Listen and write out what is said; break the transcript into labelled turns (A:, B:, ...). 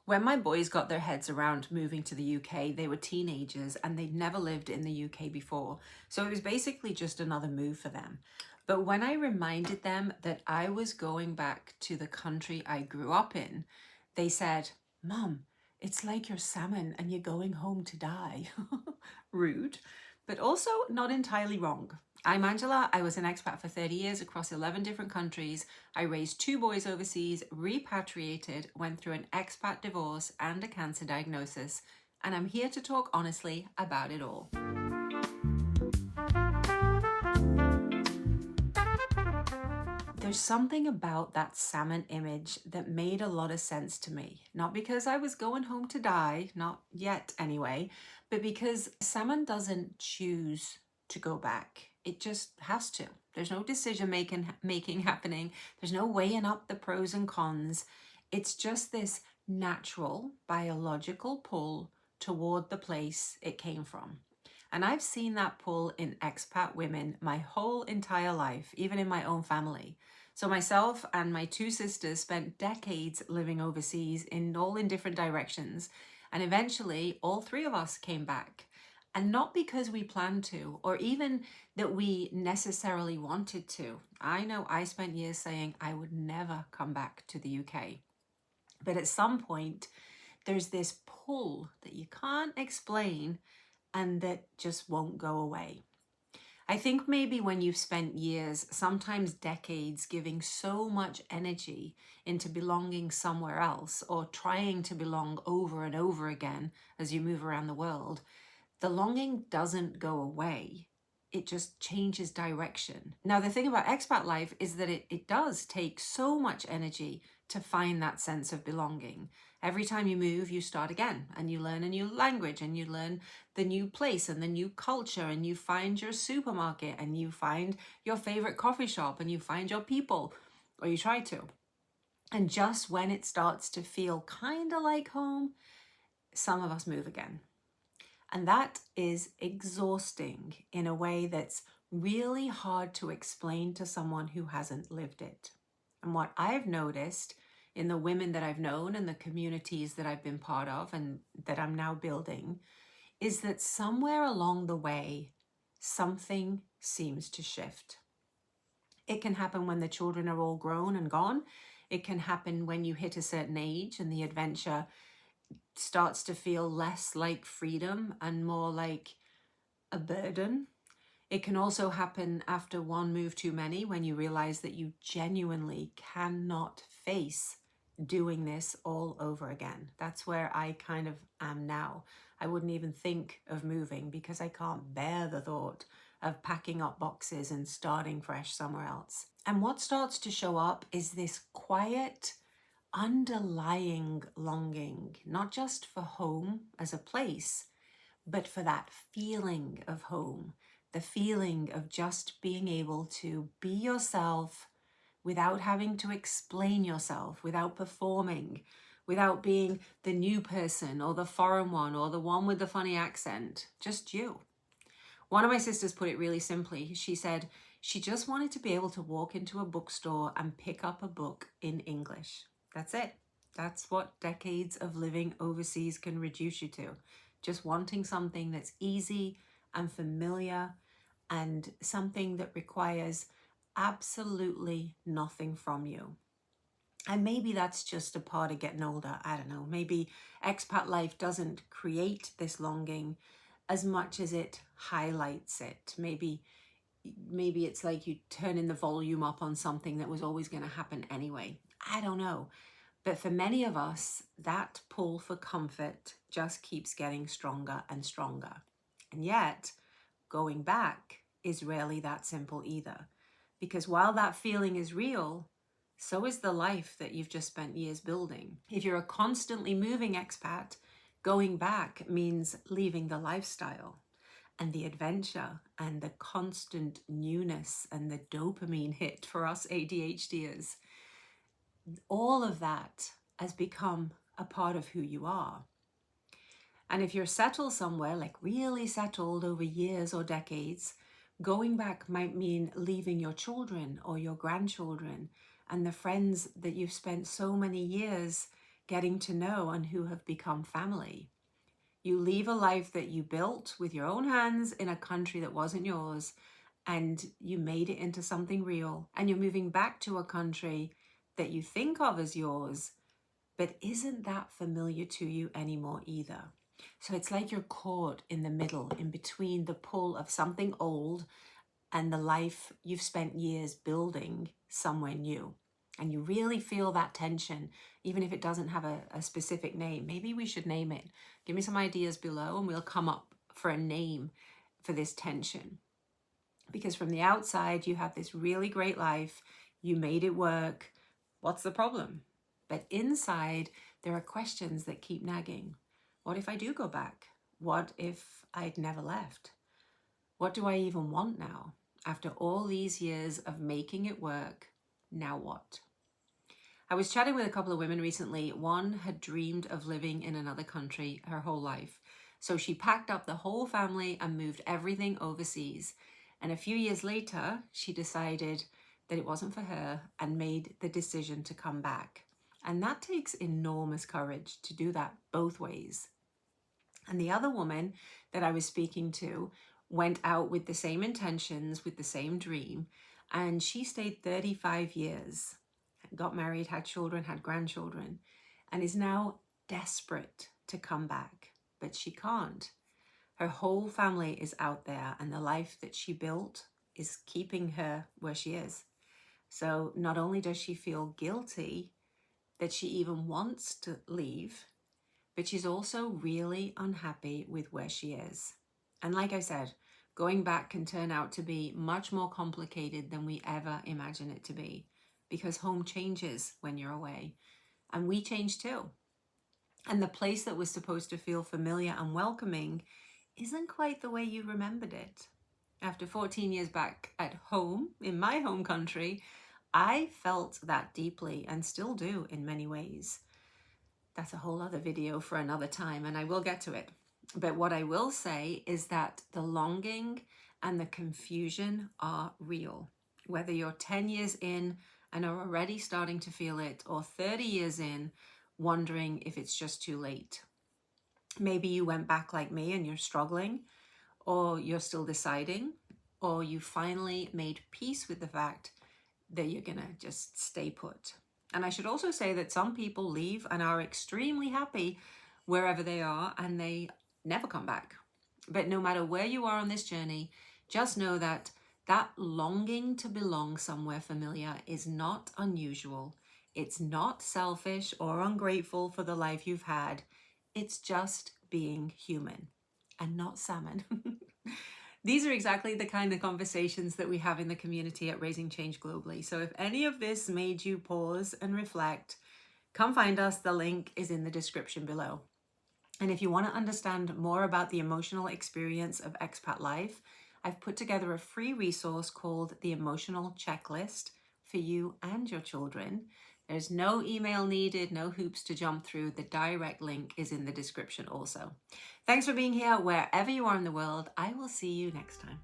A: When my boys got their heads around moving to the UK, they were teenagers and they'd never lived in the UK before. So it was basically just another move for them. But when I reminded them that I was going back to the country I grew up in, they said, "Mum, it's like you're salmon and you're going home to die." Rude, but also not entirely wrong. I'm Angela. I was an expat for 30 years across 11 different countries. I raised 2 boys overseas, repatriated, went through an expat divorce and a cancer diagnosis, and I'm here to talk honestly about it all. There's something about that salmon image that made a lot of sense to me. Not because I was going home to die, not yet anyway, but because salmon doesn't choose to go back. It just has to. There's no decision making happening. There's no weighing up the pros and cons. It's just this natural biological pull toward the place it came from. And I've seen that pull in expat women my whole entire life, even in my own family. So myself and my 2 sisters spent decades living overseas in different directions. And eventually all 3 of us came back. And not because we planned to, or even that we necessarily wanted to. I know I spent years saying I would never come back to the UK. But at some point, there's this pull that you can't explain and that just won't go away. I think maybe when you've spent years, sometimes decades, giving so much energy into belonging somewhere else or trying to belong over and over again as you move around the world, the longing doesn't go away. It just changes direction. Now, the thing about expat life is that it does take so much energy to find that sense of belonging. Every time you move, you start again and you learn a new language and you learn the new place and the new culture and you find your supermarket and you find your favorite coffee shop and you find your people, or you try to. And just when it starts to feel kind of like home, some of us move again. And that is exhausting in a way that's really hard to explain to someone who hasn't lived it. And what I've noticed in the women that I've known and the communities that I've been part of and that I'm now building is that somewhere along the way, something seems to shift. It can happen when the children are all grown and gone. It can happen when you hit a certain age and the adventure starts to feel less like freedom and more like a burden. It can also happen after one move too many, when you realize that you genuinely cannot face doing this all over again. That's where I kind of am now. I wouldn't even think of moving because I can't bear the thought of packing up boxes and starting fresh somewhere else. And what starts to show up is this quiet, underlying longing, not just for home as a place, but for that feeling of home, the feeling of just being able to be yourself without having to explain yourself, without performing, without being the new person or the foreign one or the one with the funny accent, just you. One of my sisters put it really simply. She said she just wanted to be able to walk into a bookstore and pick up a book in English. That's it. That's what decades of living overseas can reduce you to. Just wanting something that's easy and familiar and something that requires absolutely nothing from you. And maybe that's just a part of getting older. I don't know. Maybe expat life doesn't create this longing as much as it highlights it. Maybe it's like you turning the volume up on something that was always going to happen anyway. I don't know. But for many of us, that pull for comfort just keeps getting stronger and stronger. And yet, going back is rarely that simple either. Because while that feeling is real, so is the life that you've just spent years building. If you're a constantly moving expat, going back means leaving the lifestyle and the adventure and the constant newness and the dopamine hit for us ADHDers. All of that has become a part of who you are. And if you're settled somewhere, like really settled over years or decades, going back might mean leaving your children or your grandchildren and the friends that you've spent so many years getting to know and who have become family. You leave a life that you built with your own hands in a country that wasn't yours, and you made it into something real. And you're moving back to a country that you think of as yours, but isn't that familiar to you anymore either. So it's like you're caught in the middle, in between the pull of something old and the life you've spent years building somewhere new. And you really feel that tension, even if it doesn't have a specific name. Maybe we should name it. Give me some ideas below and we'll come up for a name for this tension. Because from the outside, you have this really great life. You made it work. What's the problem? But inside, there are questions that keep nagging. What if I do go back? What if I'd never left? What do I even want now? After all these years of making it work, now what? I was chatting with a couple of women recently. One had dreamed of living in another country her whole life. So she packed up the whole family and moved everything overseas. And a few years later, she decided that it wasn't for her and made the decision to come back. And that takes enormous courage to do that both ways. And the other woman that I was speaking to went out with the same intentions, with the same dream, and she stayed 35 years, got married, had children, had grandchildren, and is now desperate to come back, but she can't. Her whole family is out there, and the life that she built is keeping her where she is. So not only does she feel guilty that she even wants to leave, but she's also really unhappy with where she is. And like I said, going back can turn out to be much more complicated than we ever imagine it to be, because home changes when you're away, and we change too. And the place that was supposed to feel familiar and welcoming isn't quite the way you remembered it. After 14 years back at home, in my home country, I felt that deeply and still do in many ways. That's a whole other video for another time, and I will get to it. But what I will say is that the longing and the confusion are real. Whether you're 10 years in and are already starting to feel it, or 30 years in, wondering if it's just too late. Maybe you went back like me and you're struggling, or you're still deciding, or you finally made peace with the fact that you're gonna just stay put. And I should also say that some people leave and are extremely happy wherever they are and they never come back. But no matter where you are on this journey, just know that that longing to belong somewhere familiar is not unusual. It's not selfish or ungrateful for the life you've had. It's just being human and not salmon. These are exactly the kind of conversations that we have in the community at Raising Change Globally. So if any of this made you pause and reflect, come find us. The link is in the description below. And if you want to understand more about the emotional experience of expat life, I've put together a free resource called the Emotional Checklist for you and your children. There's no email needed, no hoops to jump through. The direct link is in the description also. Thanks for being here wherever you are in the world. I will see you next time.